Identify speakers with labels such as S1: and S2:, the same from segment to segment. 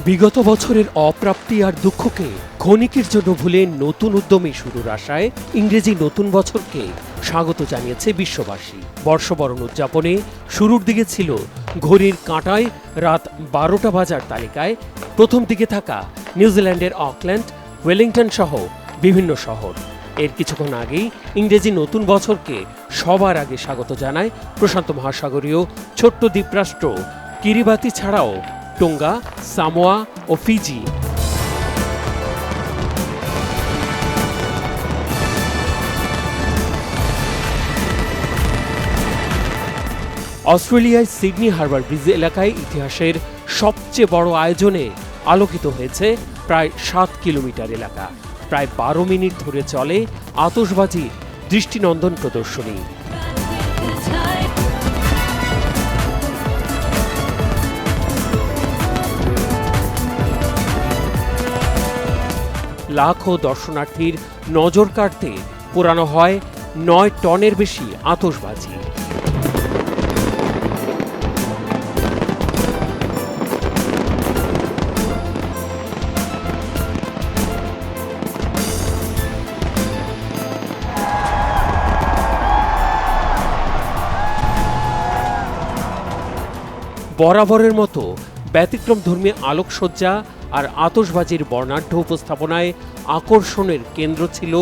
S1: বিগত বছরের অপ্রাপ্তি আর দুঃখকে ক্ষণিকের জন্য ভুলে নতুন উদ্যমে শুরুর আশায় ইংরেজি নতুন বছরকে স্বাগত জানিয়েছে বিশ্ববাসী। বর্ষবরণ উদযাপনে শুরুর দিকে ছিল ঘড়ির কাঁটায় রাত 12টা বাজার তালিকায় প্রথম দিকে থাকা নিউজিল্যান্ডের অকল্যান্ড, ওয়েলিংটন সহ বিভিন্ন শহর। এর কিছুক্ষণ আগেই ইংরেজি নতুন বছরকে সবার আগে স্বাগত জানায় প্রশান্ত মহাসাগরীয় ছোট্ট দ্বীপরাষ্ট্র কিরিবাতি ছাড়াও টোঙ্গা, সামোয়া ও ফিজি। অস্ট্রেলিয়ায় সিডনি হারবার ব্রিজ এলাকায় ইতিহাসের সবচেয়ে বড় আয়োজনে আলোকিত হয়েছে প্রায় 7 কিলোমিটার এলাকা। প্রায় 12 মিনিট ধরে চলে আতশবাজির দৃষ্টিনন্দন প্রদর্শনী। লাখো দর্শনার্থীর নজর কাড়তে পোড়ানো হয় 9 টনের বেশি আতশবাজি। বরাবরের মতো ব্যতিক্রমধর্মী আলোকসজ্জা আর আতশবাজির বর্ণাঢ্য উপস্থাপনায় আকর্ষণের কেন্দ্র ছিল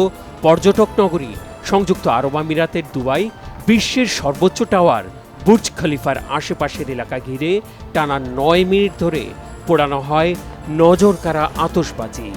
S1: পর্যটক নগরী সংযুক্ত আরব আমিরাতের দুবাই। বিশ্বের সর্বোচ্চ টাওয়ার বুর্জ খলিফার আশেপাশের এলাকা ঘিরে টানা 9 মিনিট ধরে পোড়ানো হয় নজরকাড়া আতশবাজি।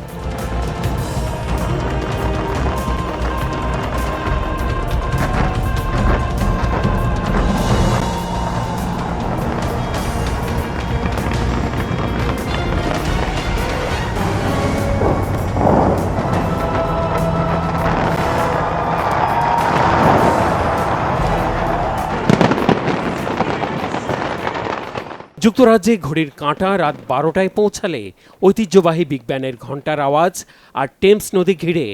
S1: যুক্তরাজ্যে ঘড়ির কাঁটা রাত 12টায় পৌঁছালে ঐতিহ্যবাহী বিগ ব্যানের ঘণ্টার আওয়াজ আর টেমস নদী ঘিরে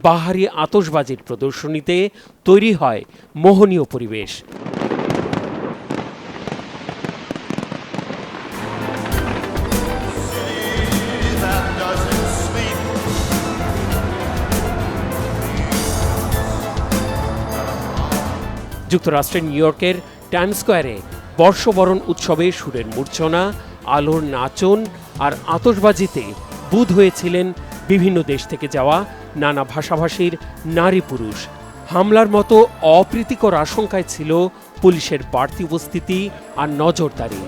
S1: বাহারি আতশবাজির প্রদর্শনীতে তৈরি হয় মোহনীয় পরিবেশ। যুক্তরাষ্ট্রের নিউ ইয়র্কের টাইম স্কোয়ারে বর্ষবরণ উৎসবে সুরের মূর্ছনা, আলোর নাচন আর আতশবাজিতে বুঁদ হয়েছিলেন বিভিন্ন দেশ থেকে যাওয়া নানা ভাষাভাষীর নারী পুরুষ। হামলার মতো অপ্রীতিকর আশঙ্কায় ছিল পুলিশের বাড়তি উপস্থিতি আর নজরদারি।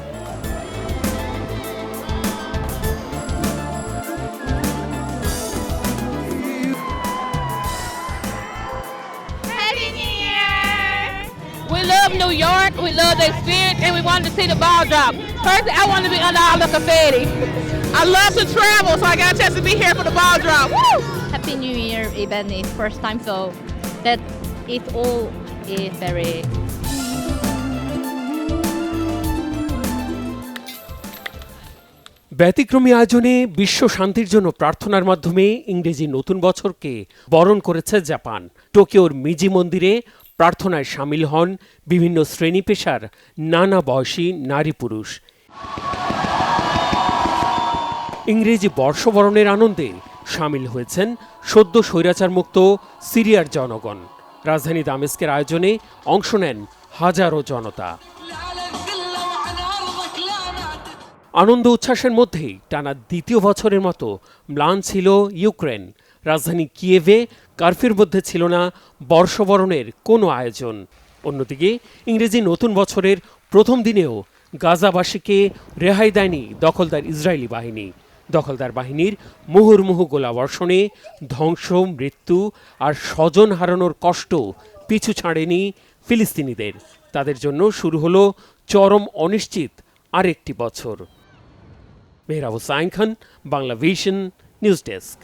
S2: We love New York, we love their spirit, and we wanted to see the ball drop. Personally, I want to be under all the confetti. I love to travel, so I got a chance to be here for the ball drop. Woo!
S3: Happy New Year event is first time, so that it all is very
S1: ব্যতিক্রমী আয়োজনে বিশ্ব শান্তির জন্য প্রার্থনার মাধ্যমে ইংরেজি নতুন বছরকে বরণ করেছে জাপান। টোকিওর মিজি মন্দিরে প্রার্থনায় সামিল হন বিভিন্ন শ্রেণী পেশার নানা বয়সী নারী পুরুষ। ইংরেজি বর্ষবরণের আনন্দে সামিল হয়েছেন সদ্য স্বৈরাচার মুক্ত সিরিয়ার জনগণ। রাজধানী দামেস্কের আয়োজনে অংশ নেন হাজারো জনতা। আনন্দ উচ্ছ্বাসের মধ্যেই টানা দ্বিতীয় বছরের মতো ম্লান ছিল ইউক্রেন। রাজধানী কিয়েভে কারফিউর মধ্যে ছিল না বর্ষবরণের কোনো আয়োজন। অন্যদিকে ইংরেজি নতুন বছরের প্রথম দিনেও গাজাবাসীকে রেহাই দেয়নি দখলদার ইসরায়েলি বাহিনী। দখলদার বাহিনীর মুহুর্মুহু গোলাবর্ষণে ধ্বংস, মৃত্যু আর স্বজন হারানোর কষ্ট পিছু ছাড়েনি ফিলিস্তিনিদের। তাদের জন্য শুরু হলো চরম অনিশ্চিত আরেকটি বছর। Mehrab Hussain Khan, Bangla vision, news desk.